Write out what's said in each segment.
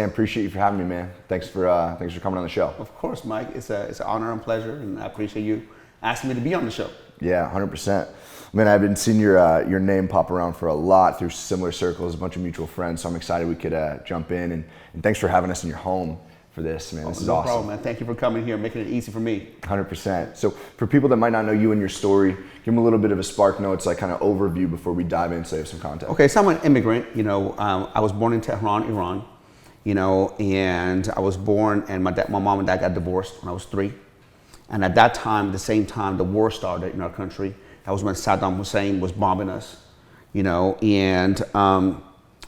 Sam, appreciate you for having me, man. Thanks for coming on the show. Of course, Mike. It's an honor and pleasure, and I appreciate you asking me to be on the show. Yeah, 100%. Man, I've been seeing your name pop around for a lot through similar circles, a bunch of mutual friends, so I'm excited we could jump in, and thanks for having us in your home for this, man. This is awesome. No problem, man. Thank you for coming here, making it easy for me. 100%. So for people that might not know you and your story, give them a little bit of a Spark Notes, like kind of overview before we dive in, so you have some context. Okay, so I'm an immigrant. I was born in Tehran, Iran. And I was born, and my mom and dad got divorced when I was 3. And at that time, the same time the war started in our country, that was when Saddam Hussein was bombing us, and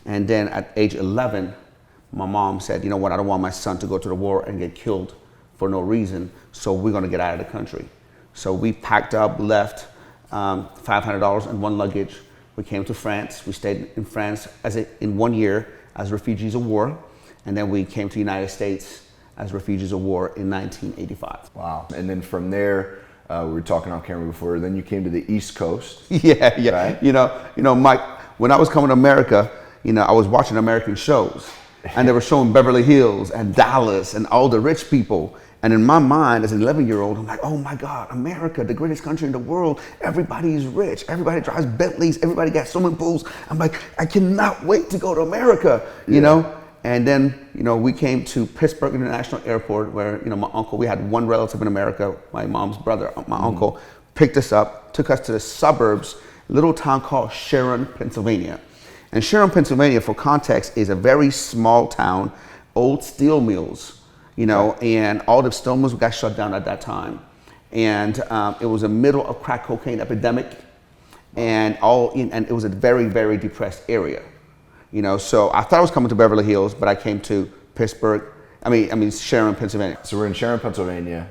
then at age 11, my mom said, you know what, I don't want my son to go to the war and get killed for no reason, so we're gonna get out of the country. So we packed up, left, $500 in one luggage. We came to France. We stayed in France in 1 year as refugees of war, and then we came to the United States as refugees of war in 1985. Wow. And then from there, we were talking on camera before, then you came to the East Coast. Yeah. Right? Mike, when I was coming to America, I was watching American shows, and they were showing Beverly Hills and Dallas and all the rich people. And in my mind, as an 11-year-old, I'm like, oh my God, America, the greatest country in the world. Everybody is rich. Everybody drives Bentleys. Everybody got swimming pools. I'm like, I cannot wait to go to America, you know? And then, we came to Pittsburgh International Airport where, my uncle, we had one relative in America, my mom's brother, my uncle, picked us up, took us to the suburbs, a little town called Sharon, Pennsylvania. And Sharon, Pennsylvania, for context, is a very small town, old steel mills, and all the steel mills got shut down at that time. And it was the middle of crack cocaine epidemic, and it was a very, very depressed area. So I thought I was coming to Beverly Hills, but I came to Sharon, Pennsylvania. So we're in Sharon, Pennsylvania,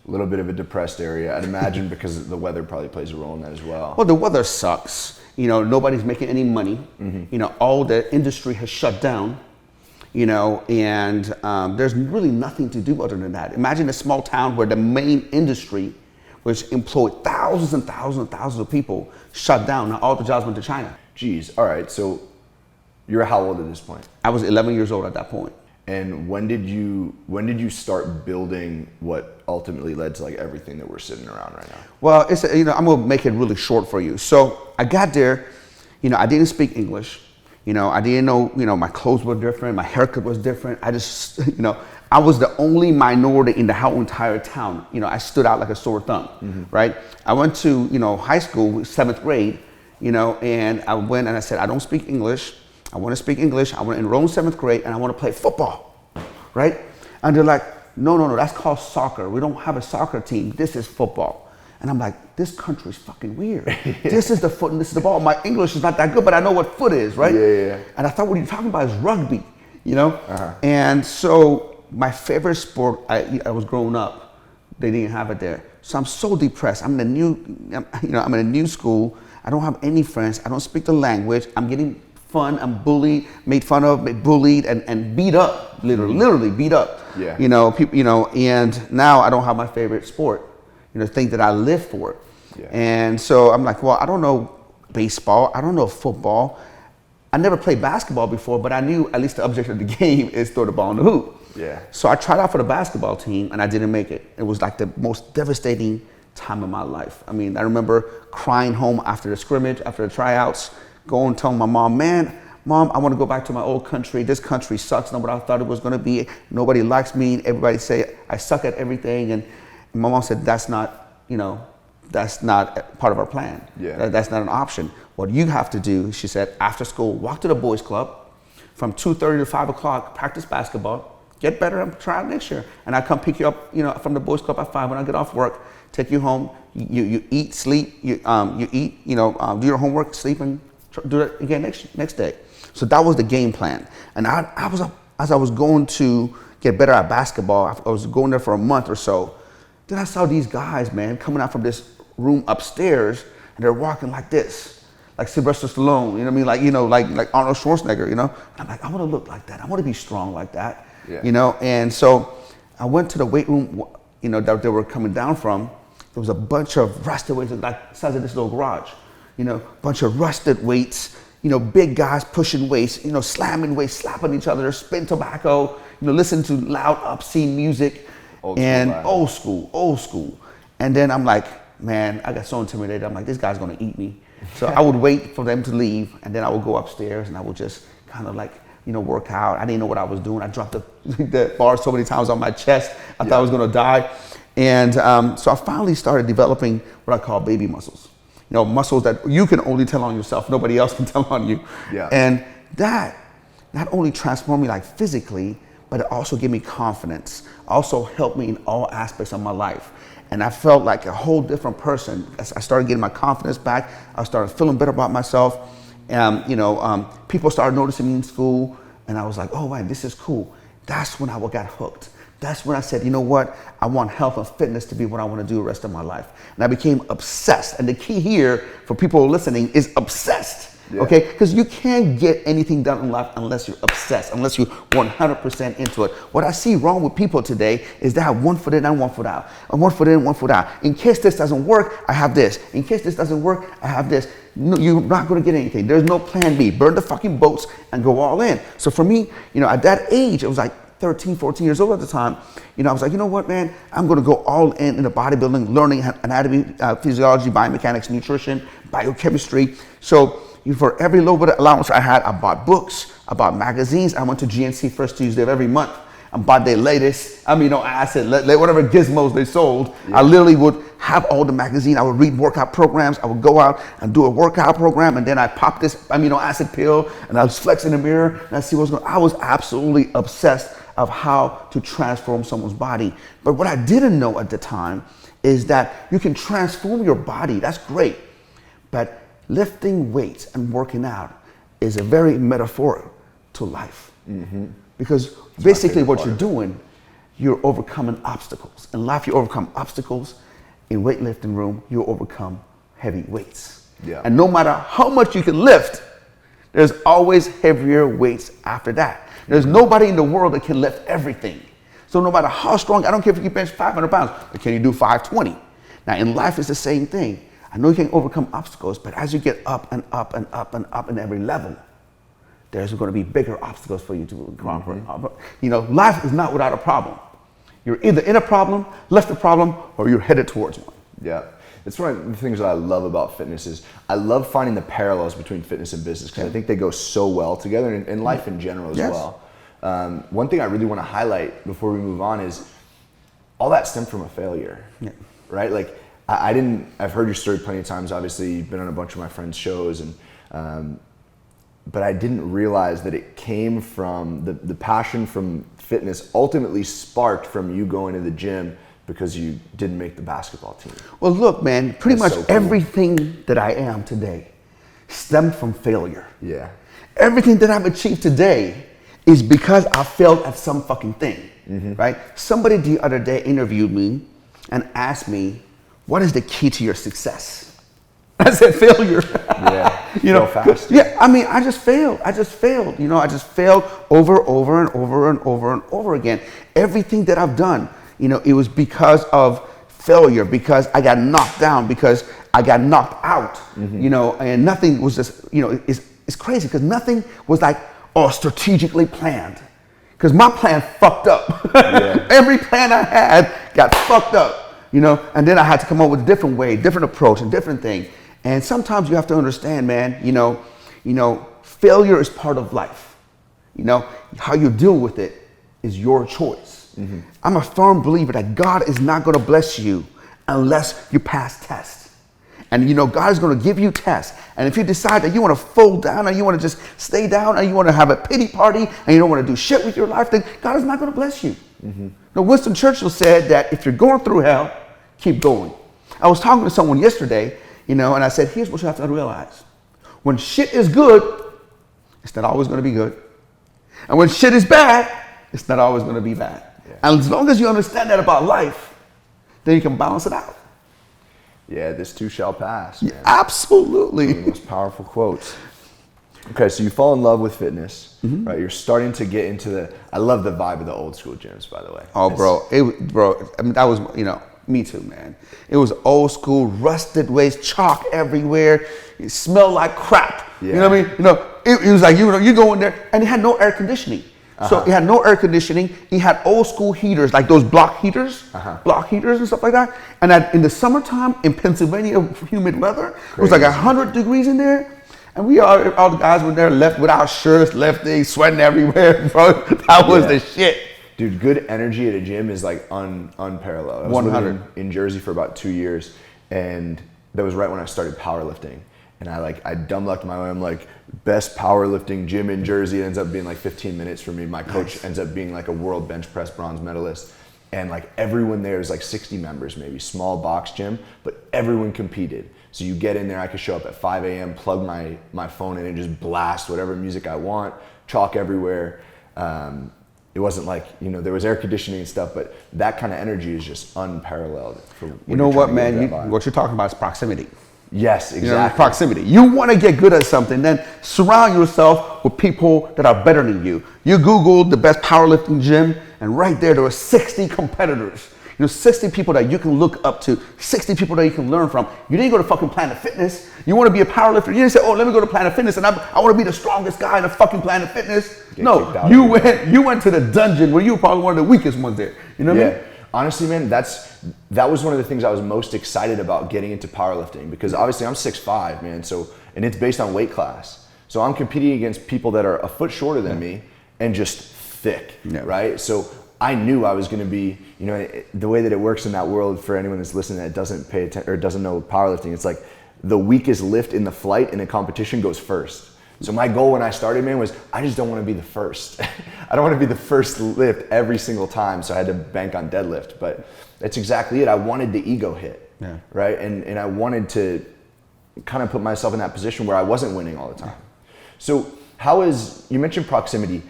a little bit of a depressed area. I'd imagine because the weather probably plays a role in that as well. Well, the weather sucks. Nobody's making any money. Mm-hmm. All the industry has shut down, and there's really nothing to do other than that. Imagine a small town where the main industry, which employed thousands and thousands and thousands of people, shut down. Now all the jobs went to China. Geez, all right, so you're how old at this point? I was 11 years old at that point. And when did you start building what ultimately led to like everything that we're sitting around right now? Well, I'm gonna make it really short for you. So I got there, I didn't speak English. I didn't know, my clothes were different, my haircut was different. I just, I was the only minority in the whole entire town. I stood out like a sore thumb, right? I went to, high school, 7th grade, and I went and I said, I don't speak English. I want to speak English. I want to enroll in 7th grade, and I want to play football, right? And they're like, no, that's called soccer. We don't have a soccer team. This is football. And I'm like, this country's fucking weird. This is the foot and this is the ball. My English is not that good, but I know what foot is, right? Yeah. And I thought, what are you talking about is rugby, And so my favorite sport, I was growing up, they didn't have it there. So I'm so depressed. I'm in a new school. I don't have any friends. I don't speak the language. I'm getting fun, I'm bullied, made fun of, bullied, and beat up, literally beat up. Yeah. People, and now I don't have my favorite sport, thing that I live for. Yeah. And so I'm like, well, I don't know baseball, I don't know football. I never played basketball before, but I knew at least the object of the game is throw the ball in the hoop. Yeah. So I tried out for the basketball team and I didn't make it. It was like the most devastating time of my life. I remember crying home after the scrimmage, after the tryouts, going telling my mom, Mom, I want to go back to my old country. This country sucks, not what I thought it was going to be. Nobody likes me. Everybody say I suck at everything. And my mom said, that's not part of our plan. Yeah. That's not an option. What you have to do, she said, after school, walk to the boys club from 2:30 to 5 o'clock, practice basketball, get better and try out next year. And I come pick you up, from the boys club at 5 when I get off work, take you home, you eat, sleep, you eat, do your homework, sleep, and do it again next day. So that was the game plan. And as I was going to get better at basketball, I was going there for a month or so. Then I saw these guys, man, coming out from this room upstairs, and they're walking like this, like Sylvester Stallone, like Arnold Schwarzenegger, And I'm like, I want to look like that. I want to be strong like that, And so I went to the weight room, that they were coming down from. There was a bunch of rusted weights, like the size of this little garage, bunch of rusted weights, big guys pushing weights, slamming weights, slapping each other, spitting tobacco, listening to loud, obscene music, old school. And then I'm like, man, I got so intimidated. I'm like, this guy's gonna eat me. So I would wait for them to leave, and then I would go upstairs and I would just kind of work out. I didn't know what I was doing. I dropped the bar so many times on my chest. I thought I was gonna die. And so I finally started developing what I call baby muscles. Muscles that you can only tell on yourself. Nobody else can tell on you. Yeah. And that not only transformed me physically, but it also gave me confidence. Also helped me in all aspects of my life. And I felt like a whole different person. As I started getting my confidence back, I started feeling better about myself. People started noticing me in school, and I was like, oh, man, this is cool. That's when I got hooked. That's when I said, you know what? I want health and fitness to be what I want to do the rest of my life. And I became obsessed. And the key here for people listening is obsessed. Yeah. Okay? Because you can't get anything done in life unless you're obsessed, unless you're 100% into it. What I see wrong with people today is they have 1 foot in and 1 foot out. And 1 foot in, 1 foot out. In case this doesn't work, I have this. In case this doesn't work, I have this. No, you're not going to get anything. There's no plan B. Burn the fucking boats and go all in. So for me, at that age, it was 13, 14 years old at the time, I was like, you know what, man, I'm going to go all in the bodybuilding, learning anatomy, physiology, biomechanics, nutrition, biochemistry. So for every little bit of allowance I had, I bought books, I bought magazines. I went to GNC first Tuesday of every month and bought their latest amino acid, whatever gizmos they sold. Yeah. I literally would have all the magazine. I would read workout programs. I would go out and do a workout program, and then I pop this amino acid pill, and I was flex in the mirror, and I see what's going on. I was absolutely obsessed of how to transform someone's body. But what I didn't know at the time is that you can transform your body. That's great. But lifting weights and working out is a very metaphor to life. Mm-hmm. Because basically what you're doing, you're overcoming obstacles. In life, you overcome obstacles. In weightlifting room, you overcome heavy weights. Yeah. And no matter how much you can lift, there's always heavier weights after that. There's nobody in the world that can lift everything. So no matter how strong, I don't care if you can bench 500 pounds, but can you do 520? Now in life, it's the same thing. I know you can overcome obstacles, but as you get up and up and up and up in every level, there's going to be bigger obstacles for you to conquer. Mm-hmm. Life is not without a problem. You're either in a problem, left a problem, or you're headed towards one. Yeah. It's one of the things that I love about fitness is I love finding the parallels between fitness and business because I think they go so well together and life in general as well. One thing I really want to highlight before we move on is all that stemmed from a failure, right? I've heard your story plenty of times. Obviously, you've been on a bunch of my friends' shows, but I didn't realize that it came from the passion from fitness ultimately sparked from you going to the gym because you didn't make the basketball team. Well, look, man, pretty much everything that I am today stemmed from failure. Yeah. Everything that I've achieved today is because I failed at some fucking thing, right? Somebody the other day interviewed me and asked me, what is the key to your success? I said failure. Yeah. Fast. Yeah, I just failed. I just failed over and over again. Everything that I've done, it was because of failure, because I got knocked down, because I got knocked out, and nothing was just, it's crazy because nothing was strategically planned. Because my plan fucked up. Yeah. Every plan I had got fucked up, and then I had to come up with a different way, different approach, and different thing. And sometimes you have to understand, man, failure is part of life. How you deal with it is your choice. Mm-hmm. I'm a firm believer that God is not going to bless you unless you pass tests. And God is going to give you tests. And if you decide that you want to fold down and you want to just stay down and you want to have a pity party and you don't want to do shit with your life, then God is not going to bless you. Mm-hmm. Now, Winston Churchill said that if you're going through hell, keep going. I was talking to someone yesterday, and I said, here's what you have to realize. When shit is good, it's not always going to be good. And when shit is bad, it's not always going to be bad. Yeah. And as long as you understand that about life, then you can balance it out. Yeah, this too shall pass. Man. Yeah, absolutely. One of the most powerful quotes. Okay, so you fall in love with fitness, right? You're starting to get into I love the vibe of the old school gyms, by the way. Oh, that was, me too, man. It was old school, rusted waste, chalk everywhere. It smelled like crap. You know what I mean? You know, it was like, you go in there, and it had no air conditioning. So it had no air conditioning. It had old school heaters, like those block heaters and stuff like that. And in the summertime in Pennsylvania, humid weather, it was like 100 degrees in there. And all the guys were there left without shirts, left things, sweating everywhere, bro. That was the shit. Dude, good energy at a gym is like unparalleled. I was 100. living in Jersey for about 2 years, and that was right when I started powerlifting. And I dumb lucked my way. I'm like, best powerlifting gym in Jersey. It ends up being like 15 minutes for me. My coach ends up being like a world bench press bronze medalist. And like everyone there is like 60 members, maybe, small box gym, but everyone competed. So you get in there, I could show up at 5 a.m., plug my phone in and just blast whatever music I want, chalk everywhere. It wasn't like, you know, there was air conditioning and stuff, but that kind of energy is just unparalleled. You know what, man? What you're talking about is proximity. Yes, exactly. You know, proximity. You want to get good at something, then surround yourself with people that are better than you. You Google the best powerlifting gym, and right there are 60 competitors. You know, 60 people that you can look up to, 60 people that you can learn from. You didn't go to fucking Planet Fitness. You want to be a powerlifter. You didn't say, oh, let me go to Planet Fitness and I want to be the strongest guy in the fucking Planet Fitness. No, you went to the dungeon where you were probably one of the weakest ones there. You know what I mean? Honestly, man, that was one of the things I was most excited about getting into powerlifting, because obviously I'm 6'5", man, and it's based on weight class. So I'm competing against people that are a foot shorter than me and just thick, right? So I knew I was going to be, you know, the way that it works in that world, for anyone that's listening that doesn't pay attention or doesn't know powerlifting, it's like the weakest lift in the flight in a competition goes first. So my goal when I started, man, was I just don't want to be the first. I don't want to be the first lift every single time, so I had to bank on deadlift. But that's exactly it. I wanted the ego hit, right? And I wanted to kind of put myself in that position where I wasn't winning all the time. So you mentioned proximity.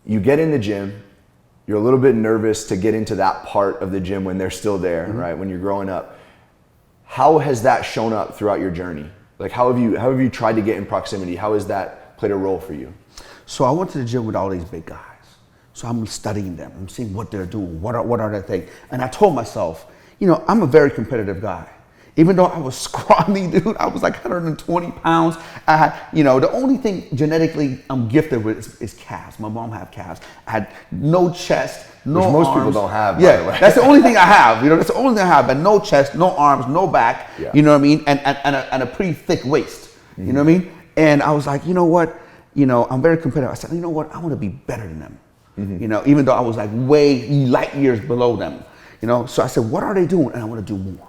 You get in the gym, you're a little bit nervous to get into that part of the gym when they're still there, right? When you're growing up. How has that shown up throughout your journey? Like how have you tried to get in proximity? How has that played a role for you? So I went to the gym with all these big guys. So I'm studying them. I'm seeing what they're doing. What are their things? And I told myself, you know, I'm a very competitive guy. Even though I was scrawny, dude, I was like 120 pounds. I had, you know, the only thing genetically I'm gifted with is calves. My mom had calves. I had no chest, no arms. Which most people don't have, by the way. That's the only thing I have. You know, that's the only thing I have. But no chest, no arms, no back. Yeah. You know what I mean? And a pretty thick waist. You know what I mean? And I was like, you know what? You know, I'm very competitive. I said, you know what? I want to be better than them. You know, even though I was like way light years below them. You know, so I said, what are they doing? And I want to do more.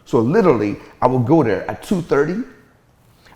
So literally, I would go there at 2:30, and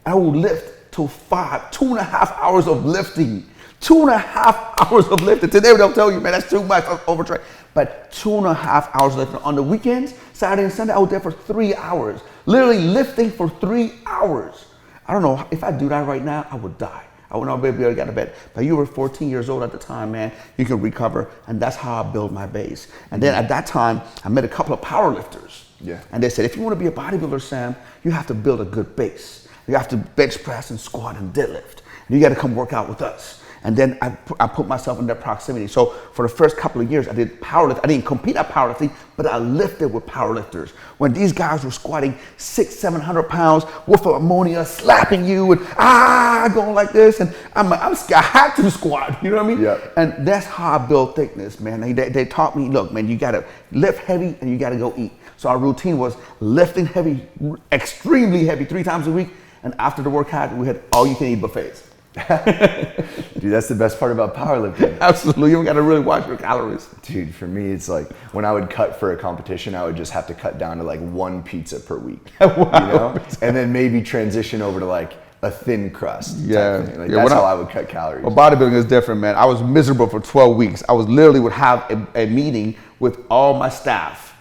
I would lift till 5, 2.5 hours of lifting. 2.5 hours of lifting. Today they'll tell you, man, that's too much, I'm overtrained. But 2.5 hours lifting. On the weekends, Saturday and Sunday, I was there for 3 hours. Literally lifting for 3 hours. I don't know, if I do that right now, I would die. I would not be able to get out of bed. But you were 14 years old at the time, man. You can recover, and that's how I built my base. And then at that time, I met a couple of power lifters. Yeah. And they said, if you want to be a bodybuilder, Sam, you have to build a good base. You have to bench press and squat and deadlift. And you got to come work out with us. And then I put myself in that proximity. So for the first couple of years, I did powerlifting. I didn't compete at powerlifting, but I lifted with powerlifters. When these guys were squatting 600-700 pounds with ammonia, slapping you and going like this, and I had to squat. You know what I mean? Yeah. And that's how I built thickness, man. They taught me, look, man, you got to lift heavy and you got to go eat. So our routine was lifting heavy, extremely heavy, 3 times a week, and after the workout, we had all-you-can-eat buffets. Dude, that's the best part about powerlifting. Absolutely, you got to really watch your calories. Dude, for me, it's like when I would cut for a competition, I would just have to cut down to like 1 pizza per week. Wow. You know, and then maybe transition over to like a thin crust. Yeah, type thing. Like, that's how I would cut calories. Well, bodybuilding is different, man. I was miserable for 12 weeks. I was literally would have a meeting with all my staff.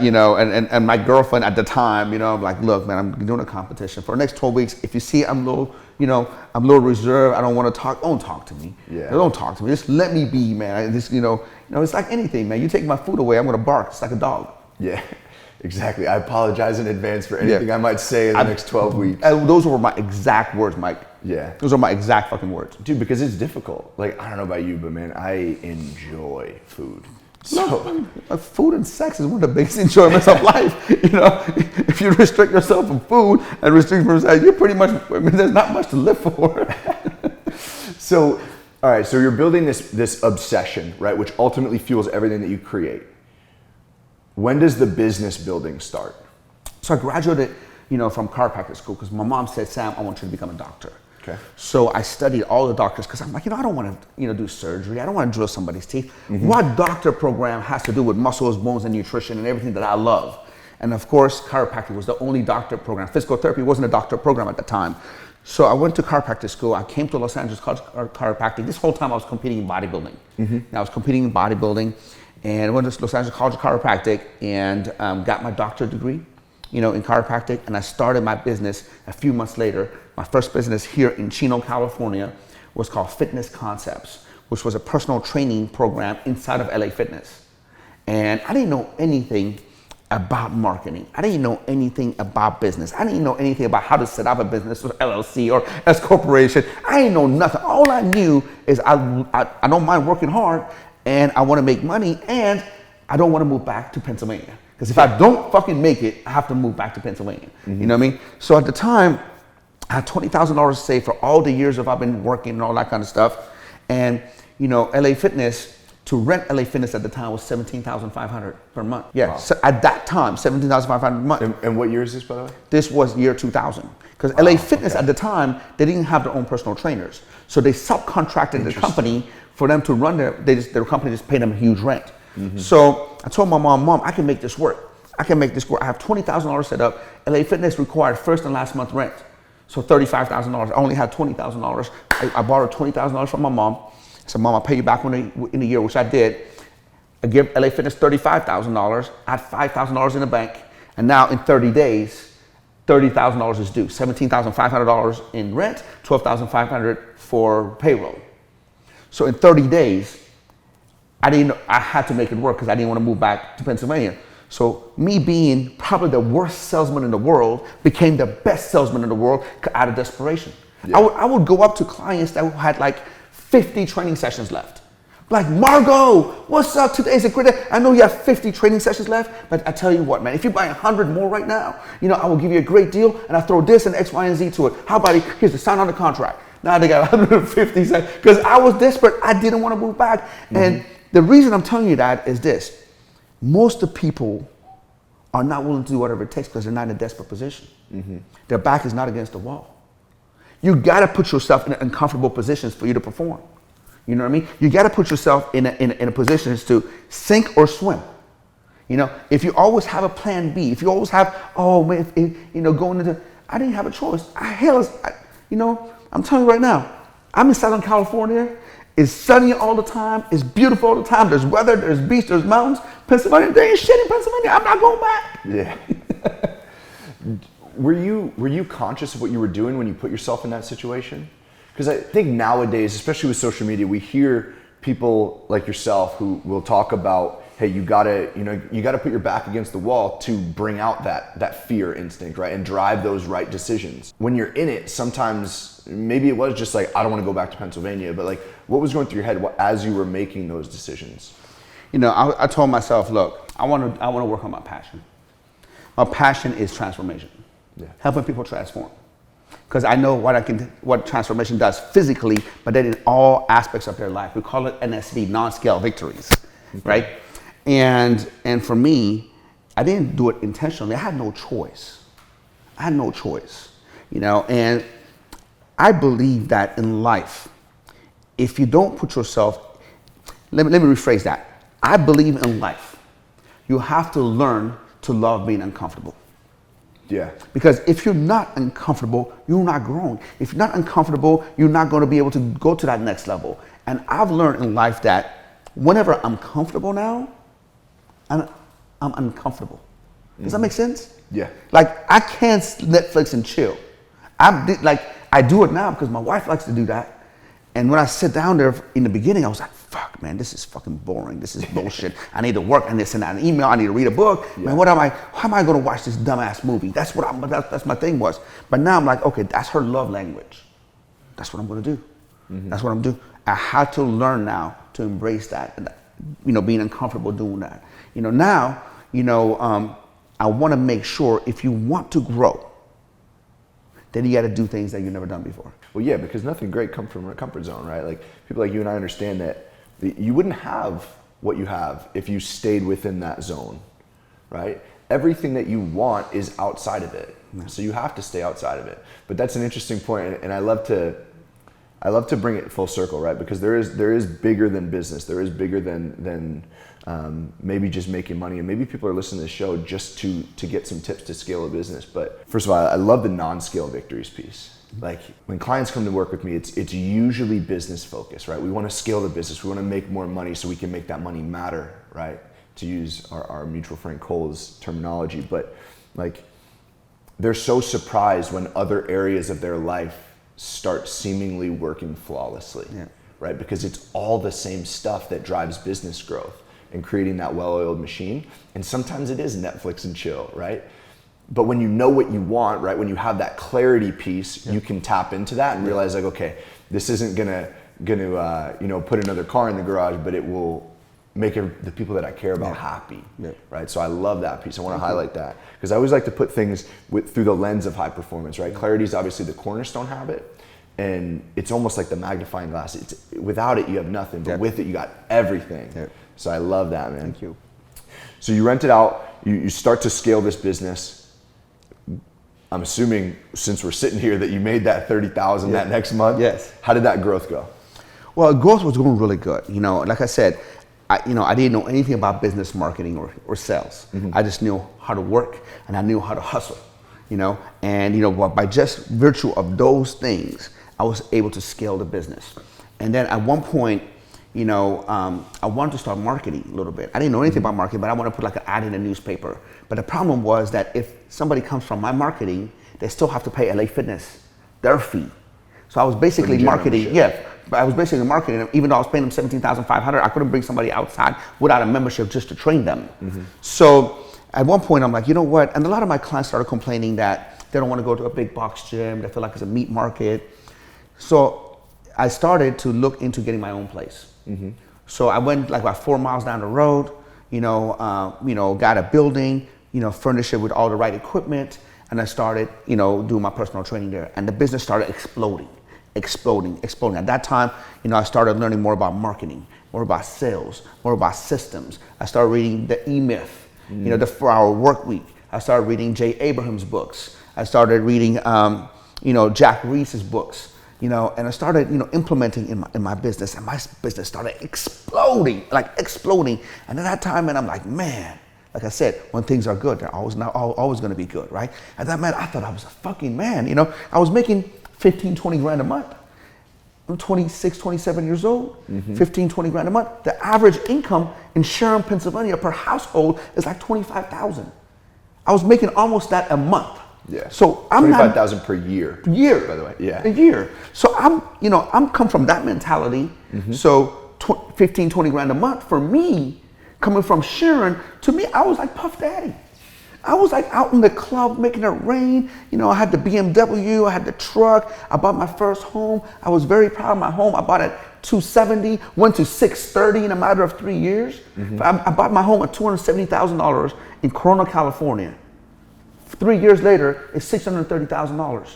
You know, and my girlfriend at the time, you know, I'm like, look, man, I'm doing a competition for the next 12 weeks. If you see I'm a little reserved, I don't want to talk, don't talk to me. Yeah. Don't talk to me. Just let me be, man. Just, you know, it's like anything, man. You take my food away, I'm going to bark. It's like a dog. Yeah, exactly. I apologize in advance for anything I might say in the next 12 weeks. Those were my exact words, Mike. Yeah. Those are my exact fucking words. Dude, because it's difficult. Like, I don't know about you, but man, I enjoy food. So, food and sex is one of the biggest enjoyments of life. You know, if you restrict yourself from food and restrict from sex, you're pretty much, I mean, there's not much to live for. So, all right, so you're building this obsession, right, which ultimately fuels everything that you create. When does the business building start? So I graduated, from chiropractic school because my mom said, Sam, I want you to become a doctor. Okay. So I studied all the doctors because I'm like, I don't want to, do surgery. I don't want to drill somebody's teeth. What doctor program has to do with muscles, bones, and nutrition and everything that I love? And of course, chiropractic was the only doctor program. Physical therapy wasn't a doctor program at the time. So I went to chiropractic school. I came to Los Angeles College of Chiropractic. This whole time I was competing in bodybuilding. And I was competing in bodybuilding and went to Los Angeles College of Chiropractic and got my doctorate degree, in chiropractic. And I started my business a few months later. My first business here in Chino, California was called Fitness Concepts, which was a personal training program inside of LA Fitness. And I didn't know anything about marketing. I didn't know anything about business. I didn't know anything about how to set up a business or LLC or S corporation. I didn't know nothing. All I knew is I don't mind working hard and I want to make money and I don't want to move back to Pennsylvania. Because if I don't fucking make it, I have to move back to Pennsylvania. You know what I mean? So at the time, I had $20,000 saved for all the years I've been working and all that kind of stuff. And, LA Fitness, to rent LA Fitness at the time was $17,500 per month. Yeah, wow. So at that time, $17,500 a month. And what year is this, by the way? This was year 2000. Because LA Fitness at the time, they didn't have their own personal trainers. So they subcontracted the company for them to run their company just paid them a huge rent. So I told my mom, I can make this work. I have $20,000 set up. LA Fitness required first and last month rent. So $35,000. I only had $20,000. I borrowed $20,000 from my mom. I said, Mom, I'll pay you back in a year, which I did. I give LA Fitness $35,000. I had $5,000 in the bank. And now in 30 days, $30,000 is due. $17,500 in rent, $12,500 for payroll. So in 30 days, I had to make it work because I didn't want to move back to Pennsylvania. So me being probably the worst salesman in the world became the best salesman in the world out of desperation. Yeah. I would go up to clients that had like 50 training sessions left. Like, Margot, what's up? Today's a great day. I know you have 50 training sessions left, but I tell you what, man, if you buy 100 more right now, I will give you a great deal and I throw this and X, Y, and Z to it. How about it? Here's the sign on the contract. Now they got 150 sessions because I was desperate. I didn't want to move back. And the reason I'm telling you that is this. Most of the people are not willing to do whatever it takes because they're not in a desperate position. Their back is not against the wall. You got to put yourself in uncomfortable positions for you to perform. You know what I mean? You got to put yourself in a position to sink or swim. If you always have a plan B, if you always have, going into, I didn't have a choice. I'm telling you right now, I'm in Southern California. It's sunny all the time. It's beautiful all the time. There's weather, there's beach, there's mountains. Pennsylvania, there ain't shit in Pennsylvania. I'm not going back. Yeah. Were you conscious of what you were doing when you put yourself in that situation? Because I think nowadays, especially with social media, we hear people like yourself who will talk about, hey, you gotta put your back against the wall to bring out that fear instinct, right? And drive those right decisions. When you're in it, sometimes maybe it was just like, I don't want to go back to Pennsylvania, but like, what was going through your head as you were making those decisions? I told myself, look, I want to work on my passion. My passion is transformation. Yeah. Helping people transform. Because I know what transformation does physically, but then in all aspects of their life. We call it NSV, non-scale victories, right? And for me, I didn't do it intentionally. I had no choice. And I believe that in life, if you don't put yourself, let me rephrase that. I believe in life, you have to learn to love being uncomfortable. Yeah. Because if you're not uncomfortable, you're not growing. If you're not uncomfortable, you're not going to be able to go to that next level. And I've learned in life that whenever I'm comfortable now, I'm uncomfortable. Does that make sense? Yeah. Like, I can't Netflix and chill. I do it now because my wife likes to do that. And when I sit down there in the beginning, I was like, fuck, man, this is fucking boring. This is bullshit. I need to work on this and that, an email. I need to read a book. Yeah. Man, how am I going to watch this dumbass movie? That's my thing was. But now I'm like, okay, that's her love language. That's what I'm going to do. That's what I'm doing. I had to learn now to embrace that. being uncomfortable doing that. Now, I want to make sure if you want to grow, then you got to do things that you've never done before. Well, yeah, because nothing great comes from a comfort zone, right? Like people like you and I understand that you wouldn't have what you have if you stayed within that zone, right? Everything that you want is outside of it. So you have to stay outside of it. But that's an interesting point, and I love to bring it full circle, right? Because there is bigger than business. There is bigger than maybe just making money. And maybe people are listening to this show just to get some tips to scale a business. But first of all, I love the non-scale victories piece. Like when clients come to work with me, it's usually business focused, right? We want to scale the business. We want to make more money so we can make that money matter, right? To use our mutual friend Cole's terminology. But like, they're so surprised when other areas of their life start seemingly working flawlessly, right? Because it's all the same stuff that drives business growth and creating that well-oiled machine. And sometimes it is Netflix and chill, right? But when you know what you want, right? When you have that clarity piece, you can tap into that and realize like, okay, this isn't gonna put another car in the garage, but it will make the people that I care about happy, right? So I love that piece. I want to highlight that because I always like to put things through the lens of high performance, right? Clarity is obviously the cornerstone habit, and it's almost like the magnifying glass. Without it, you have nothing, but with it, you got everything. So I love that, man. Thank you. So you rent it out. You start to scale this business. I'm assuming since we're sitting here that you made that 30,000 that next month. Yes. How did that growth go? Well, growth was going really good. Like I said, I didn't know anything about business marketing or sales. I just knew how to work and I knew how to hustle, and by just virtue of those things, I was able to scale the business. And then at one point, I wanted to start marketing a little bit. I didn't know anything about marketing, but I wanted to put like an ad in a newspaper. But the problem was that if somebody comes from my marketing, they still have to pay LA Fitness their fee. So I was basically marketing, but I was basically marketing, even though I was paying them $17,500, I couldn't bring somebody outside without a membership just to train them. So at one point I'm like, you know what? And a lot of my clients started complaining that they don't want to go to a big box gym. They feel like it's a meat market. So I started to look into getting my own place. So I went like about 4 miles down the road, got a building, furnished it with all the right equipment. And I started, doing my personal training there. And the business started exploding. At that time, I started learning more about marketing, more about sales, more about systems. I started reading the E-Myth, the 4-Hour Work Week. I started reading Jay Abraham's books. I started reading, Jack Reese's books, and I started, implementing in my business, and my business started exploding. And at that time, man, I'm like, man, like I said, when things are good, they're always going to be good, right? At that man, I thought I was a fucking man, I was making 15, 20 grand a month. I'm 26, 27 years old, 15, 20 grand a month. The average income in Sharon, Pennsylvania per household is like 25,000. I was making almost that a month. Yeah. So I'm 25,000 per year. By the way. Yeah. A year. So I'm come from that mentality. So 15, 20 grand a month for me, coming from Sharon, to me, I was like Puff Daddy. I was like out in the club making it rain. I had the BMW, I had the truck. I bought my first home. I was very proud of my home. I bought it at $270, went to $630 in a matter of 3 years. I bought my home at $270,000 in Corona, California. 3 years later, it's $630,000.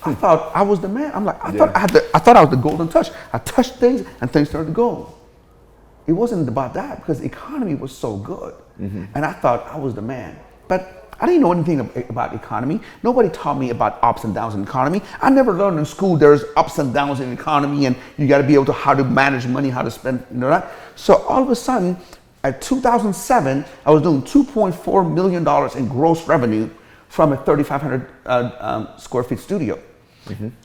I thought I was the man. I'm like, I thought I was the golden touch. I touched things and things started to go. It wasn't about that because the economy was so good. And I thought I was the man. But I didn't know anything about economy. Nobody taught me about ups and downs in the economy. I never learned in school there's ups and downs in the economy and you got to be able to how to manage money, how to spend, that. So all of a sudden, at 2007, I was doing $2.4 million in gross revenue from a 3,500 square feet studio.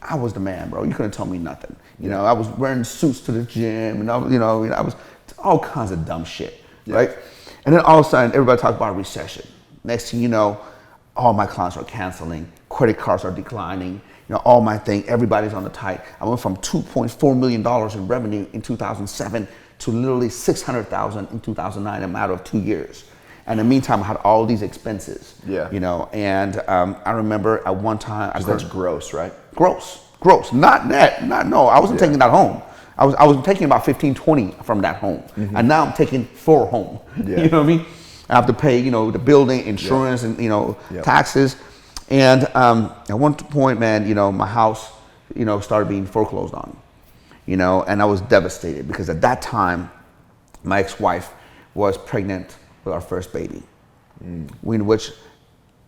I was the man, bro. You couldn't tell me nothing. I was wearing suits to the gym, and I was all kinds of dumb shit, right? And then all of a sudden, everybody talked about recession. Next thing you know, all my clients are canceling, credit cards are declining, all my thing, everybody's on the tight. I went from $2.4 million in revenue in 2007 to literally $600,000 in 2009 in a matter of 2 years. And in the meantime, I had all these expenses. And I remember at one time, that's gross, right? Gross, not net, no. I wasn't taking that home. I was taking about 15, 20 from that home. And now I'm taking 4 home. Yeah. You know what I mean? I have to pay, the building, insurance, and, taxes. And at one point, man, my house, started being foreclosed on, and I was devastated because at that time, my ex-wife was pregnant with our first baby, which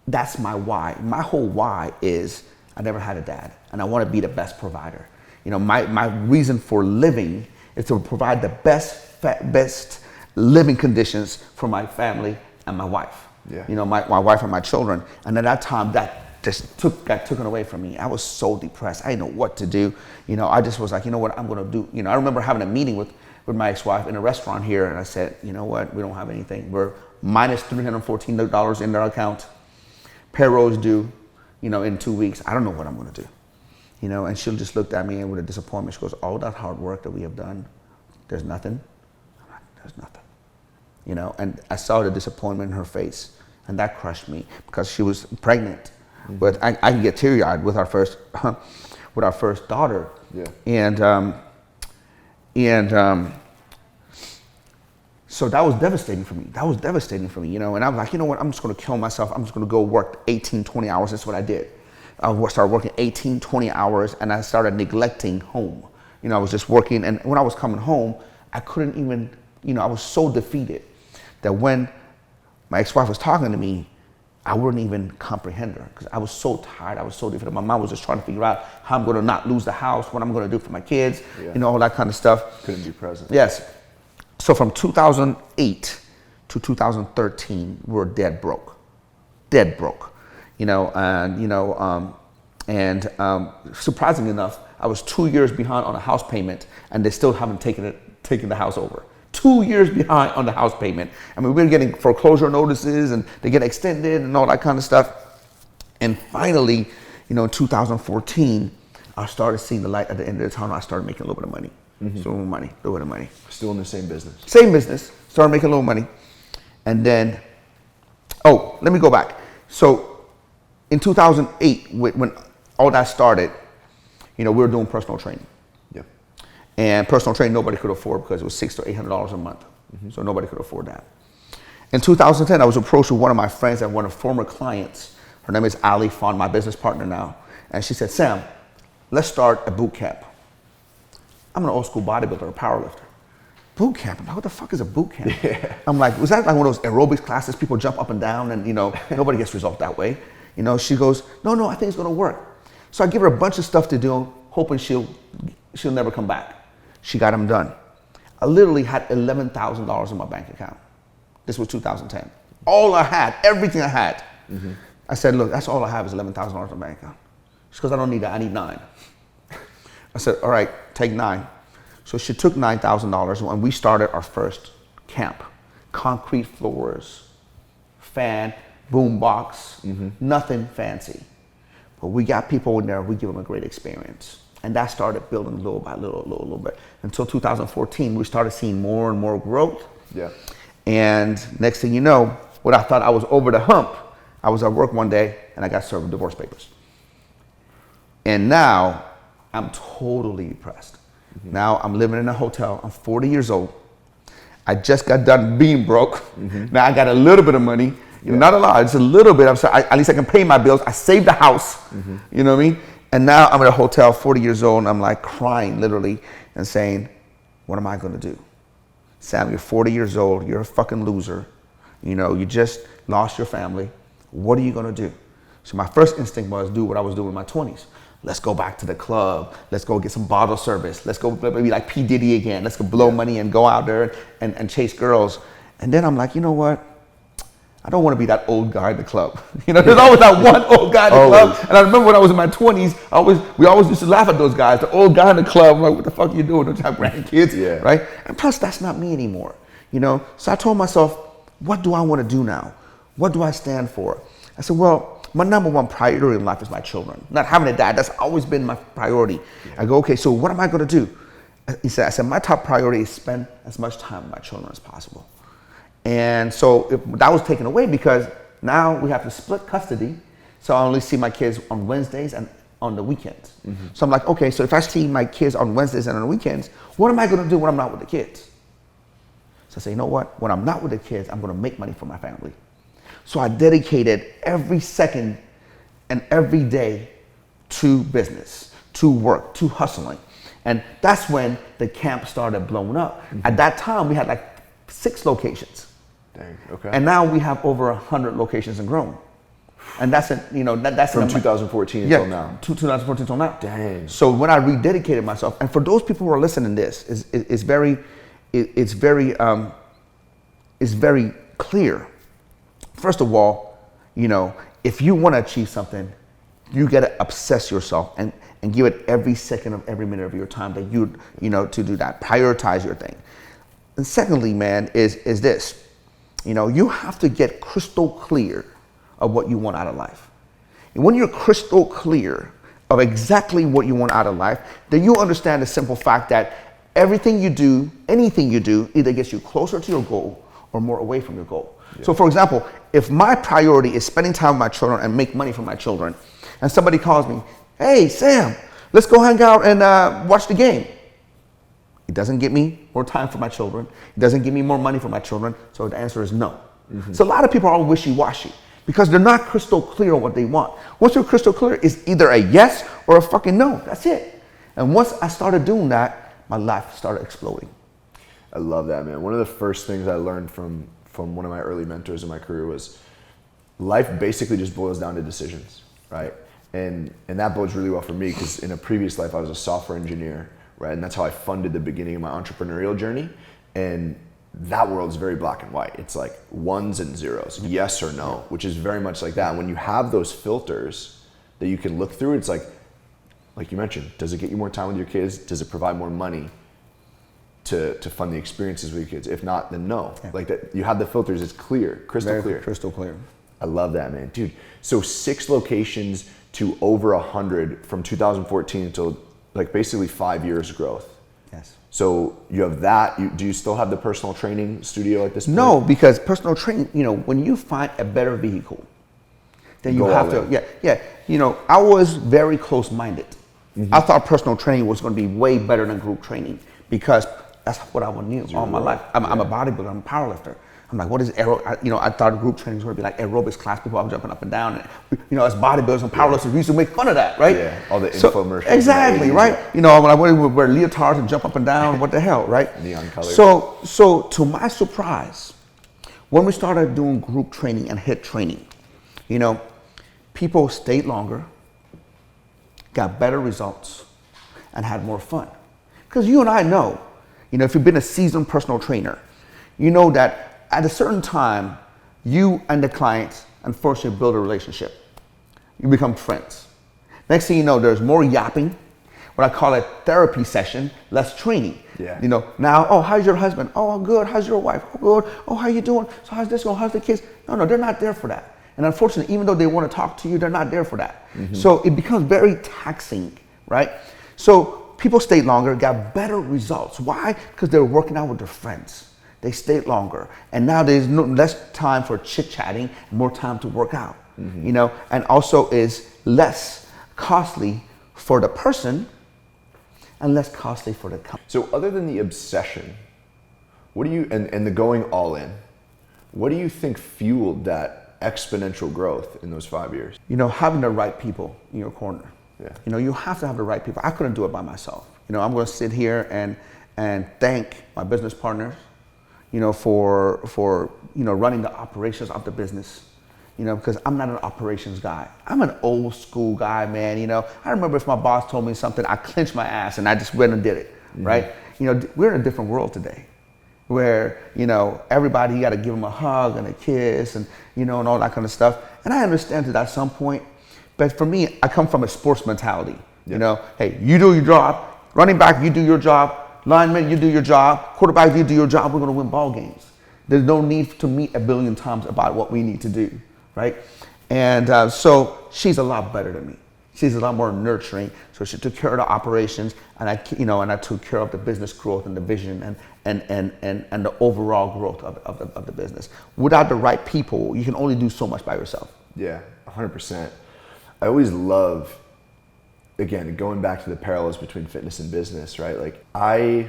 that's my why. My whole why is I never had a dad, and I want to be the best provider. My reason for living is to provide the best living conditions for my family and my wife. Yeah. My wife and my children. And at that time, that just got taken away from me. I was so depressed. I didn't know what to do. I just was like, what I'm going to do. I remember having a meeting with my ex-wife in a restaurant here, and I said, you know what, we don't have anything. We're minus $314 in our account. Payroll's due, in 2 weeks. I don't know what I'm going to do. And she'll just looked at me and with a disappointment. She goes, all that hard work that we have done, there's nothing. I'm like, there's nothing. And I saw the disappointment in her face, and that crushed me because she was pregnant. But I can get teary-eyed with our first daughter. Yeah. So that was devastating for me. And I was like, you know what? I'm just going to kill myself. I'm just going to go work 18, 20 hours. That's what I did. I started working 18, 20 hours, and I started neglecting home. I was just working, and when I was coming home, I couldn't even, I was so defeated that when my ex-wife was talking to me, I wouldn't even comprehend her because I was so tired. I was so defeated. My mom was just trying to figure out how I'm going to not lose the house, what I'm going to do for my kids, all that kind of stuff. Couldn't be present. Yes. So from 2008 to 2013, we were dead broke. Surprisingly enough, I was 2 years behind on a house payment, and they still haven't taken the house over. 2 years behind on the house payment. I mean, we were getting foreclosure notices, and they get extended and all that kind of stuff. And finally, in 2014, I started seeing the light at the end of the tunnel. I started making a little bit of money. Still in the same business. Same business. Started making a little money. And then, let me go back. So in 2008, when all that started, we were doing personal training. Yeah. And personal training nobody could afford because it was $600 to $800 a month. So nobody could afford that. In 2010, I was approached with one of my friends and one of former clients. Her name is Ali Fon, my business partner now. And she said, Sam, let's start a boot camp. I'm an old school bodybuilder, a powerlifter. Boot camp? I'm like, what the fuck is a boot camp? Yeah. I'm like, was that like one of those aerobics classes? People jump up and down and, nobody gets results that way. She goes, no, I think it's gonna work. So I give her a bunch of stuff to do, hoping she'll never come back. She got them done. I literally had $11,000 in my bank account. This was 2010. All I had, everything I had. I said, look, that's all I have is $11,000 in my bank account. She goes, I don't need that, I need 9. I said, all right, take 9. So she took $9,000 and we started our first camp. Concrete floors, fan, boom box, nothing fancy. But we got people in there, we give them a great experience. And that started building little by little bit. Until 2014, we started seeing more and more growth. Yeah. And next thing you know, when I thought I was over the hump, I was at work one day and I got served with divorce papers. And now I'm totally depressed. Now I'm living in a hotel. I'm 40 years old. I just got done being broke. Now I got a little bit of money. Not a lot, just a little bit. At least I can pay my bills. I saved the house. You know what I mean? And now I'm at a hotel, 40 years old, and I'm like crying literally and saying, what am I gonna do? Sam, you're 40 years old. You're a fucking loser. You just lost your family. What are you gonna do? So my first instinct was do what I was doing in my 20s. Let's go back to the club. Let's go get some bottle service. Let's go maybe like P. Diddy again. Let's go blow money and go out there and chase girls. And then I'm like, you know what? I don't want to be that old guy in the club. There's always that one old guy in the club. And I remember when I was in my 20s, we always used to laugh at those guys. The old guy in the club, I'm like, what the fuck are you doing? Don't you have grandkids? Right? And plus, that's not me anymore. So I told myself, what do I want to do now? What do I stand for? I said, well, my number one priority in life is my children. Not having a dad, that's always been my priority. I go, okay, so what am I gonna do? I said, my top priority is spend as much time with my children as possible. And so that was taken away because now we have to split custody. So I only see my kids on Wednesdays and on the weekends. So I'm like, okay, so if I see my kids on Wednesdays and on the weekends, what am I going to do when I'm not with the kids? So I say, you know what? When I'm not with the kids, I'm going to make money for my family. So I dedicated every second and every day to business, to work, to hustling. And that's when the camp started blowing up. At that time, we had like 6 locations. Dang, okay. And now we have over 100 locations and growing. And that's that's from 2014 until now. 2014 until now. Dang. So when I rededicated myself, and for those people who are listening to this, it's very clear. First of all, if you want to achieve something, you got to obsess yourself and give it every second of every minute of your time that to do that. Prioritize your thing. And secondly, man, is this. You have to get crystal clear of what you want out of life. And when you're crystal clear of exactly what you want out of life, then you understand the simple fact that everything you do, anything you do, either gets you closer to your goal or more away from your goal. Yeah. So for example, if my priority is spending time with my children and make money for my children, and somebody calls me, hey, Sam, let's go hang out and watch the game. It doesn't get me more time for my children. It doesn't give me more money for my children. So the answer is no. So a lot of people are all wishy-washy because they're not crystal clear on what they want. Once you're crystal clear, it's either a yes or a fucking no. That's it. And once I started doing that, my life started exploding. I love that, man. One of the first things I learned from one of my early mentors in my career was life basically just boils down to decisions, right? And that bodes really well for me because in a previous life, I was a software engineer, right? And that's how I funded the beginning of my entrepreneurial journey. And that world is very black and white. It's like ones and zeros, yes or no, which is very much like that. And when you have those filters that you can look through, it's like you mentioned, does it get you more time with your kids? Does it provide more money to fund the experiences with your kids? If not, then no. Yeah. Like that, you have the filters, it's clear, crystal clear. Crystal clear. I love that, man. Dude, so 6 locations to over 100 from 2014 until like basically 5 years growth. Yes. So you have that. Do you still have the personal training studio at this point? No, because personal training, when you find a better vehicle, then you have to, I was very close-minded. I thought personal training was going to be way better than group training because that's what I knew all my life. I'm a bodybuilder, I'm a powerlifter. I'm like, what is I thought group training was going to be like aerobics class, people are jumping up and down. And, as bodybuilders and powerlifters, we used to make fun of that, right? Yeah, all the infomercials. Exactly, right? When I would wear leotards and jump up and down, what the hell, right? Neon colors. So to my surprise, when we started doing group training and HIIT training, people stayed longer, got better results, and had more fun. Because you and I know, if you've been a seasoned personal trainer, you know that at a certain time, you and the client, unfortunately, build a relationship. You become friends. Next thing you know, there's more yapping, what I call a therapy session, less training. Yeah. Now, oh, how's your husband? Oh, good. How's your wife? Oh, good. Oh, how you doing? So how's this going? How's the kids? No, they're not there for that. And unfortunately, even though they want to talk to you, they're not there for that. So it becomes very taxing, right? So people stayed longer, got better results. Why? Because they were working out with their friends. They stayed longer. And now there's less time for chit-chatting, more time to work out, and also is less costly for the person and less costly for the company. So other than the obsession, what do you, and the going all in, what do you think fueled that exponential growth in those 5 years? Having the right people in your corner. Yeah. You have to have the right people. I couldn't do it by myself. I'm going to sit here and thank my business partners, for running the operations of the business, because I'm not an operations guy. I'm an old school guy, man. I remember if my boss told me something, I clenched my ass and I just went and did it, right? We're in a different world today where, everybody, you got to give them a hug and a kiss and, and all that kind of stuff. And I understand that at some point, but for me, I come from a sports mentality. Yeah. Hey, you do your job, running back, you do your job, lineman, you do your job, quarterback, you do your job, we're going to win ball games. There's no need to meet a billion times about what we need to do, right? And so she's a lot better than me. She's a lot more nurturing. So she took care of the operations, and I took care of the business growth and the vision and the overall growth of the business. Without the right people, you can only do so much by yourself. Yeah, 100%. I always love again, going back to the parallels between fitness and business, right? Like I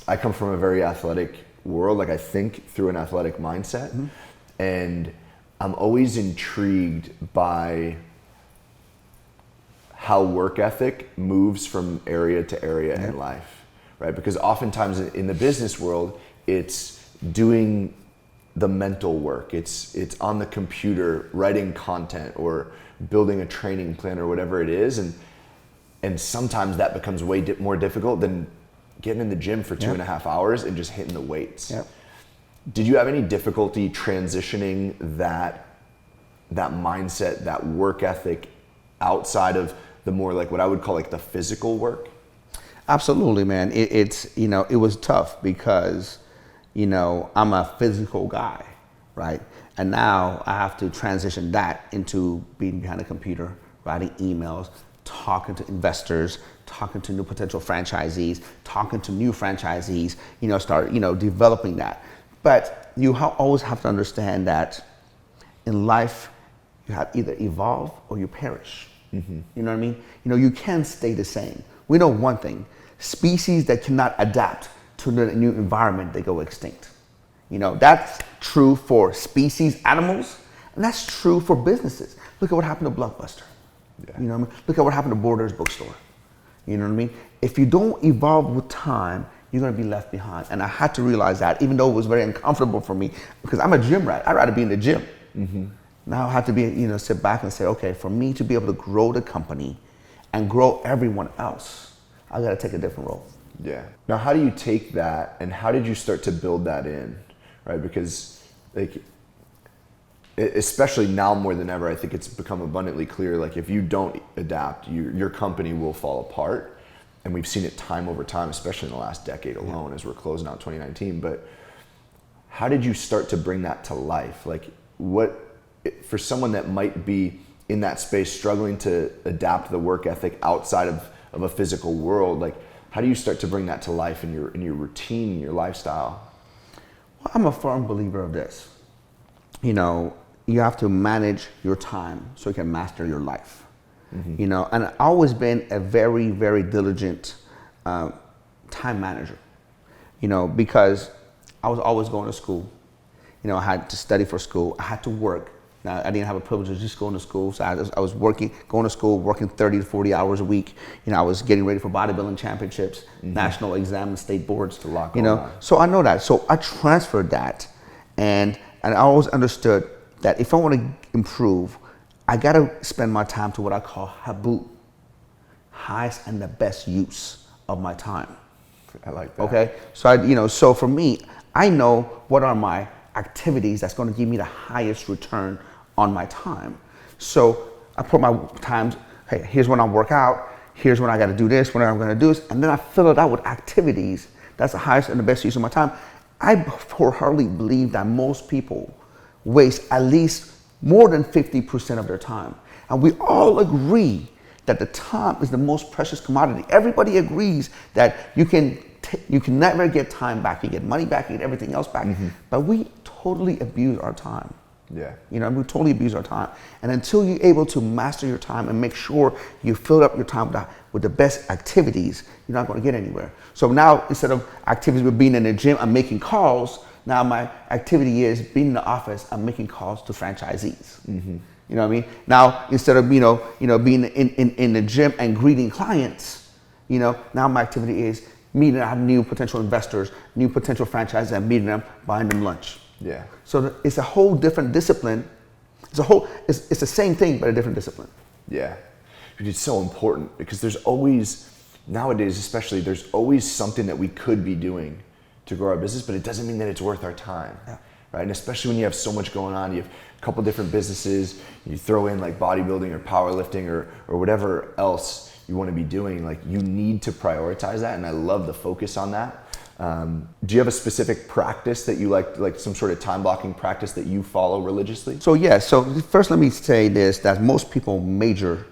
come from a very athletic world. Like I think through an athletic mindset, and I'm always intrigued by how work ethic moves from area to area in life, right? Because oftentimes in the business world, it's doing the mental work. It's on the computer writing content or building a training plan or whatever it is, and sometimes that becomes way more difficult than getting in the gym for 2.5 hours and just hitting the weights. Did you have any difficulty transitioning that mindset, that work ethic outside of the more like what I would call like the physical work? Absolutely, man. It was tough because, I'm a physical guy, right? And now I have to transition that into being behind a computer, writing emails, talking to investors, talking to new potential franchisees, talking to new franchisees, start, developing that. But you always have to understand that in life, you have either evolve or you perish. You know what I mean? You can't stay the same. We know one thing: species that cannot adapt to the new environment, they go extinct. That's true for species, animals, and that's true for businesses. Look at what happened to Blockbuster. You know what I mean? Look at what happened to Borders Bookstore. You know what I mean? If you don't evolve with time, you're going to be left behind. And I had to realize that, even though it was very uncomfortable for me, because I'm a gym rat. I'd rather be in the gym. Now I have to be, sit back and say, okay, for me to be able to grow the company and grow everyone else, I got to take a different role. Yeah. Now, how do you take that and how did you start to build that in, right? Because like, especially now more than ever, I think it's become abundantly clear, like if you don't adapt, your company will fall apart. And we've seen it time over time, especially in the last decade alone as we're closing out 2019. But how did you start to bring that to life? Like for someone that might be in that space struggling to adapt the work ethic outside of a physical world, like how do you start to bring that to life in your routine, in your lifestyle? Well, I'm a firm believer of this. You have to manage your time so you can master your life. And I've always been a very, very diligent time manager, because I was always going to school. I had to study for school. I had to work. Now, I didn't have a privilege of just going to school, so I was going to school, working 30 to 40 hours a week. I was getting ready for bodybuilding championships, national exams, state boards. It's a lot going on. So I know that. So I transferred that, and I always understood that if I want to improve, I got to spend my time to what I call habut, highest and the best use of my time. I like that. Okay, so so for me, I know what are my activities that's going to give me the highest return on my time. So I put my times, hey, here's when I work out, here's when I got to do this, when I'm going to do this, and then I fill it out with activities that's the highest and the best use of my time. I wholeheartedly believe that most people waste at least more than 50% of their time. And we all agree that the time is the most precious commodity. Everybody agrees that you can never get time back. You get money back, you get everything else back. But we totally abuse our time. Yeah. We totally abuse our time. And until you're able to master your time and make sure you fill up your time with the best activities, you're not going to get anywhere. So now, instead of activities with being in the gym, I'm making calls. Now my activity is being in the office, I'm making calls to franchisees. You know what I mean? Now, instead of, being in the gym and greeting clients, now my activity is meeting new potential investors, new potential franchises, and meeting them, buying them lunch. Yeah. So it's a whole different discipline. It's the same thing, but a different discipline. Yeah. It's so important because there's always, nowadays especially, there's always something that we could be doing to grow our business, but it doesn't mean that it's worth our time. Right? And especially when you have so much going on, you have a couple different businesses, you throw in like bodybuilding or powerlifting or whatever else you want to be doing, like you need to prioritize that. And I love the focus on that. Do you have a specific practice that you like some sort of time blocking practice that you follow religiously? So first let me say this, that most people major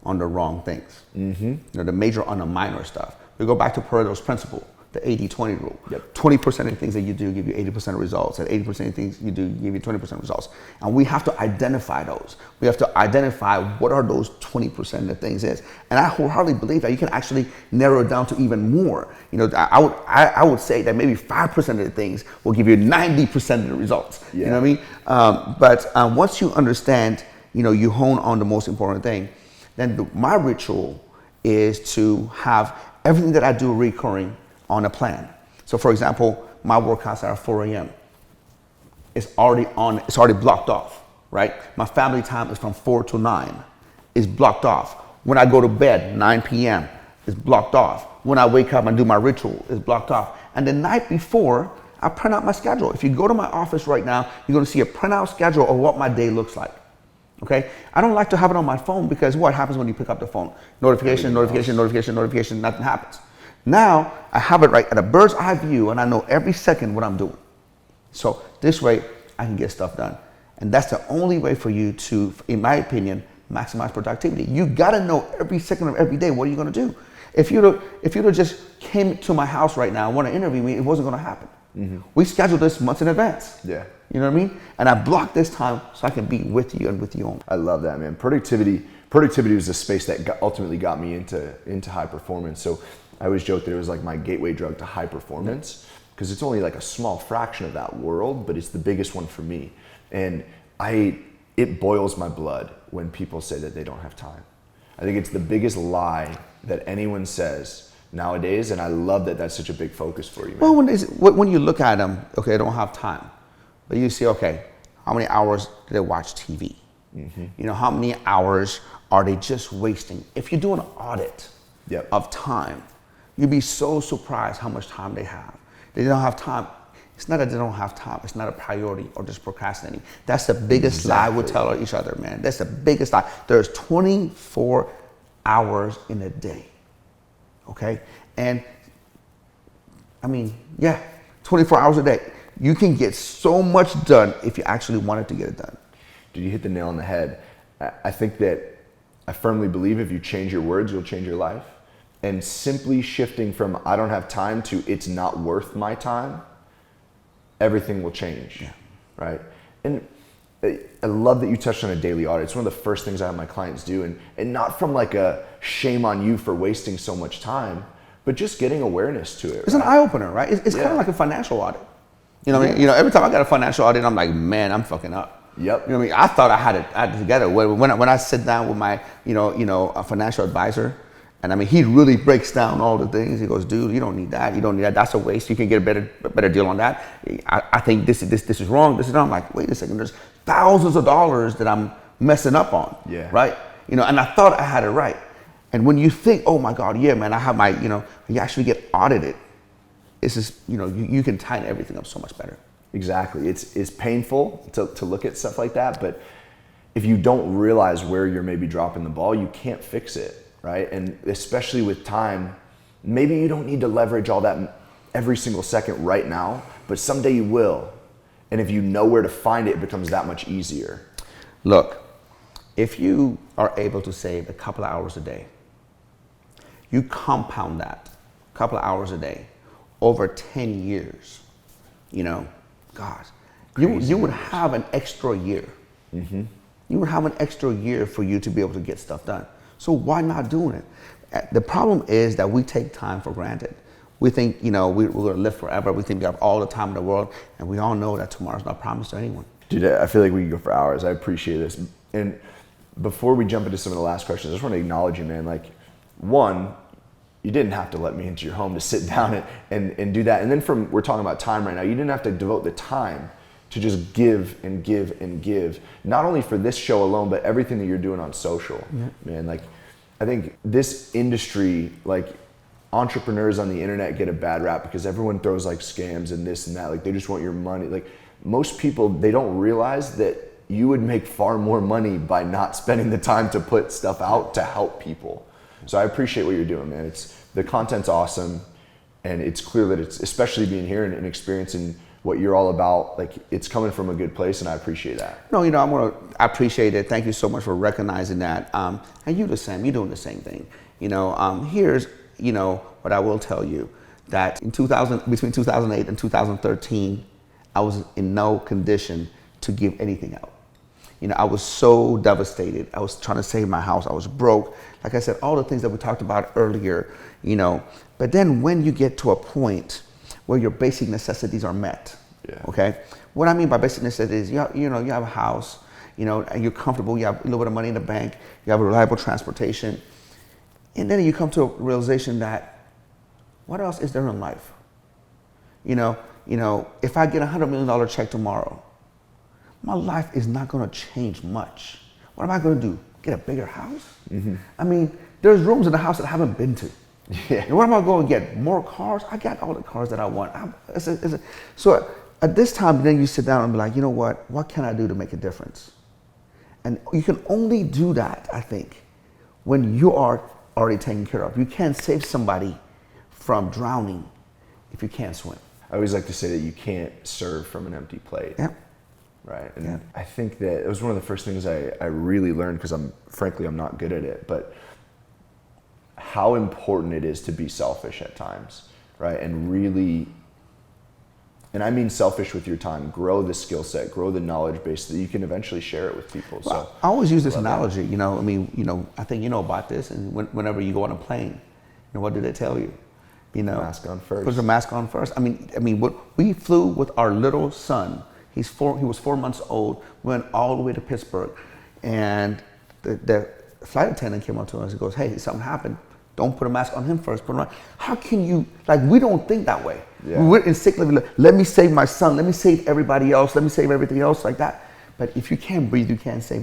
on the wrong things. They major on the minor stuff. We go back to Pareto's principle. the 80-20 rule. Yep. 20% of the things that you do give you 80% of results, and 80% of the things you do give you 20% of results. And we have to identify those. We have to identify what are those 20% of the things is. And I wholeheartedly believe that you can actually narrow it down to even more. You know, I would say that maybe 5% of the things will give you 90% of the results. Yeah. You know what I mean? But once you understand, you know, you hone on the most important thing, then my ritual is to have everything that I do recurring on a plan. So for example, my workouts are at 4 a.m. It's already blocked off, right? My family time is from 4 to 9. It's blocked off. When I go to bed, 9 p.m., it's blocked off. When I wake up and do my ritual, it's blocked off. And the night before, I print out my schedule. If you go to my office right now, you're gonna see a printout schedule of what my day looks like. Okay? I don't like to have it on my phone because what happens when you pick up the phone? Notification, nothing happens. Now, I have it right at a bird's eye view and I know every second what I'm doing. So this way, I can get stuff done. And that's the only way for you to, in my opinion, maximize productivity. You gotta know every second of every day, what are you gonna do? If you'd have just came to my house right now and want to interview me, it wasn't gonna happen. Mm-hmm. We scheduled this months in advance. Yeah. You know what I mean? And I blocked this time so I can be with you and with you only. I love that, man. Productivity was the space that ultimately got me into high performance. So I always joke that it was like my gateway drug to high performance because it's only like a small fraction of that world, but it's the biggest one for me. And it boils my blood when people say that they don't have time. I think it's the biggest lie that anyone says nowadays, and I love that that's such a big focus for you, man. Well, when you look at them, okay, I don't have time. But you see, okay, how many hours do they watch TV? Mm-hmm. You know, how many hours are they just wasting? If you do an audit of time, you'd be so surprised how much time they have. They don't have time. It's not that they don't have time. It's not a priority or just procrastinating. That's the biggest lie we tell each other, man. That's the biggest lie. There's 24 hours in a day, okay? And I mean, 24 hours a day. You can get so much done if you actually wanted to get it done. Dude, you hit the nail on the head. I think that I firmly believe if you change your words, you'll change your life. And simply shifting from I don't have time to it's not worth my time, everything will change, right? And I love that you touched on a daily audit. It's one of the first things I have my clients do, and not from like a shame on you for wasting so much time, but just getting awareness to it. It's an eye opener, right? It's kind of like a financial audit. You know what I mean? You know, every time I got a financial audit, I'm like, man, I'm fucking up. Yep. You know what I mean? I thought I had it together. When I sit down with my, a financial advisor, and I mean, he really breaks down all the things. He goes, dude, you don't need that. You don't need that. That's a waste. You can get a better deal on that. I think this is wrong. This is wrong. I'm like, wait a second. There's thousands of dollars that I'm messing up on. Yeah. Right? You know, and I thought I had it right. And when you think, oh my God, yeah, man, I have my, you actually get audited. It's just, you can tighten everything up so much better. Exactly. It's painful to look at stuff like that, but if you don't realize where you're maybe dropping the ball, you can't fix it, right? And especially with time, maybe you don't need to leverage all that every single second right now, but someday you will. And if you know where to find it, it becomes that much easier. Look, if you are able to save a couple of hours a day, you compound that, a couple of hours a day, over 10 years, God, you would have an extra year. Mm-hmm. You would have an extra year for you to be able to get stuff done. So why not doing it? The problem is that we take time for granted. We think, we're going to live forever. We think we have all the time in the world. And we all know that tomorrow's not promised to anyone. Dude, I feel like we can go for hours. I appreciate this. And before we jump into some of the last questions, I just want to acknowledge you, man. Like, one, you didn't have to let me into your home to sit down and do that. And then we're talking about time right now. You didn't have to devote the time to just give and give and give. Not only for this show alone, but everything that you're doing on social. Yeah. Man, like, I think this industry, like, entrepreneurs on the internet get a bad rap because everyone throws like scams and this and that. Like, they just want your money. Like, most people, they don't realize that you would make far more money by not spending the time to put stuff out to help people. So I appreciate what you're doing, man. The content's awesome, and it's clear that it's, especially being here and experiencing what you're all about, like, it's coming from a good place, and I appreciate that. No, I appreciate it. Thank you so much for recognizing that. And you the same. You're doing the same thing. Here's, what I will tell you. that between 2008 and 2013, I was in no condition to give anything out. I was so devastated. I was trying to save my house. I was broke. Like I said, all the things that we talked about earlier, But then when you get to a point where your basic necessities are met, okay? What I mean by basic necessities, you have a house, and you're comfortable, you have a little bit of money in the bank, you have a reliable transportation, and then you come to a realization that, what else is there in life? If I get $100 million check tomorrow, my life is not going to change much. What am I going to do? Get a bigger house? Mm-hmm. I mean, there's rooms in the house that I haven't been to. Yeah. And what am I going to get? More cars? I got all the cars that I want. So at this time, then you sit down and be like, you know what? What can I do to make a difference? And you can only do that, I think, when you are already taken care of. You can't save somebody from drowning if you can't swim. I always like to say that you can't serve from an empty plate. Yeah. Right. And I think that it was one of the first things I really learned, because I'm not good at it, but how important it is to be selfish at times, right? And really, and I mean selfish with your time, grow the skill set, grow the knowledge base so that you can eventually share it with people. Well, so I always use this analogy, I think you know about this, and whenever you go on a plane, what do they tell you? Mask on first. Put your mask on first. I mean, we flew with our little son. He was 4 months old. Went all the way to Pittsburgh, and the flight attendant came up to us and goes, "Hey, something happened. Don't put a mask on him first. Put him on." How can you? We don't think that way. Yeah. We're instinctively, let me save my son. Let me save everybody else. Let me save everything else like that. But if you can't breathe, you can't save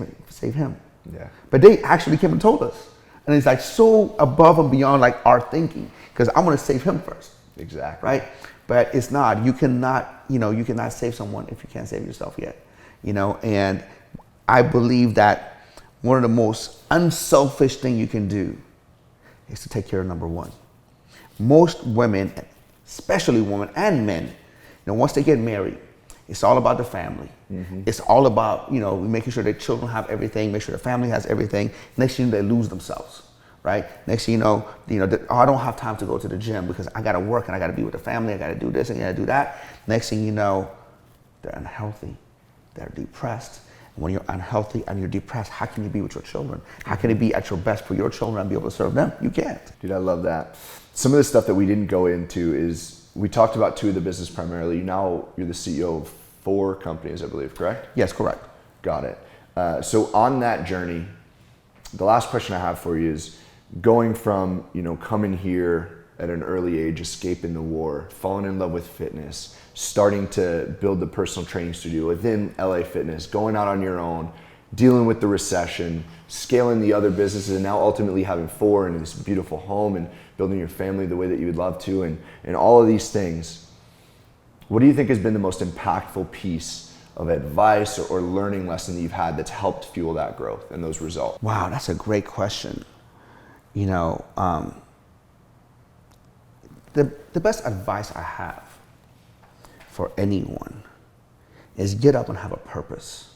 him. Yeah. But they actually came and told us, and it's so above and beyond our thinking, because I'm going to save him first. Exactly. Right. But it's not. You cannot save someone if you can't save yourself yet. And I believe that one of the most unselfish thing you can do is to take care of number one. Most women, especially women and men, once they get married, it's all about the family. Mm-hmm. It's all about, making sure their children have everything, make sure the family has everything. Next thing you know, they lose themselves. Right? Next thing you know, I don't have time to go to the gym because I got to work and I got to be with the family. I got to do this and I got to do that. Next thing you know, they're unhealthy. They're depressed. And when you're unhealthy and you're depressed, how can you be with your children? How can you be at your best for your children and be able to serve them? You can't. Dude, I love that. Some of the stuff that we didn't go into is, we talked about two of the business primarily. Now you're the CEO of 4 companies, I believe, correct? Yes, correct. Got it. So on that journey, the last question I have for you is, going from, coming here at an early age, escaping the war, falling in love with fitness, starting to build the personal training studio within LA Fitness, going out on your own, dealing with the recession, scaling the other businesses, and now ultimately having 4 in this beautiful home and building your family the way that you would love to, and all of these things. What do you think has been the most impactful piece of advice or learning lesson that you've had that's helped fuel that growth and those results? Wow, that's a great question. The best advice I have for anyone is get up and have a purpose.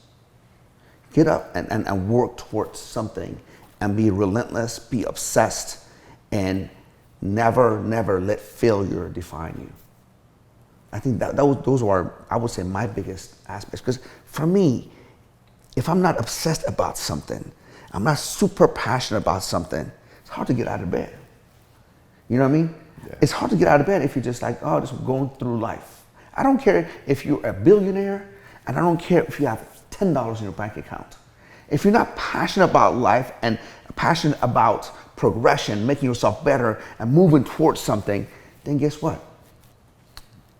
Get up and work towards something and be relentless, be obsessed, and never let failure define you. I think those are, I would say, my biggest aspects. Because for me, if I'm not obsessed about something, I'm not super passionate about something, it's hard to get out of bed. You know what I mean? Yeah. It's hard to get out of bed if you're just just going through life. I don't care if you're a billionaire, and I don't care if you have $10 in your bank account. If you're not passionate about life and passionate about progression, making yourself better and moving towards something, then guess what?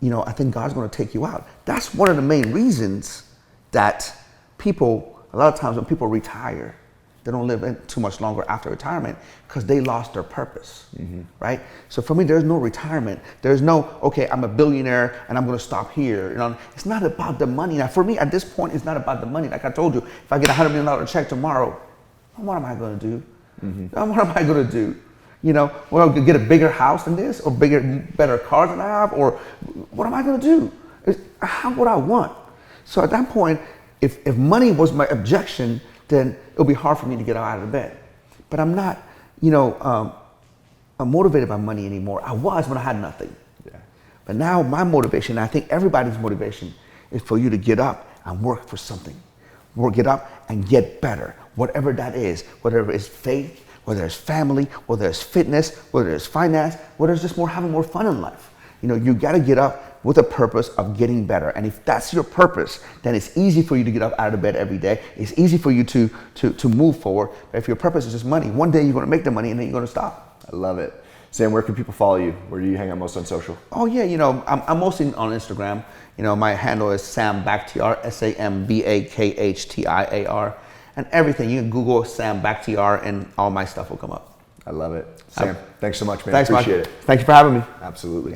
I think God's going to take you out. That's one of the main reasons that people, a lot of times when people retire, they don't live in too much longer after retirement because they lost their purpose, right? So for me, there's no retirement. There's no, okay, I'm a billionaire and I'm going to stop here. It's not about the money. Now, for me, at this point, it's not about the money. Like I told you, if I get $100 million check tomorrow, what am I going to do? What am I going to do? Well, get a bigger house than this, or better cars than I have, or what am I going to do? How would I want? So at that point, if money was my objection, then it'll be hard for me to get out of bed. But I'm not, I'm motivated by money anymore. I was when I had nothing. And now my motivation, I think everybody's motivation, is for you to get up and work for something. Get up and get better, whatever that is, whether it's faith, whether it's family, whether it's fitness, whether it's finance, whether it's just having more fun in life. You know, you got to get up with a purpose of getting better. And if that's your purpose, then it's easy for you to get up out of bed every day. It's easy for you to move forward. But if your purpose is just money, one day you're going to make the money and then you're going to stop. I love it. Sam, where can people follow you? Where do you hang out most on social? Oh yeah, you know, I'm mostly on Instagram. You know, my handle is Sam Bakhtiar, SAMBAKHTIAR, and everything. You can Google Sam Bakhtiar and all my stuff will come up. I love it. Sam, thanks so much, man. Thanks, Appreciate Mike. it. Thank you for having me. Absolutely.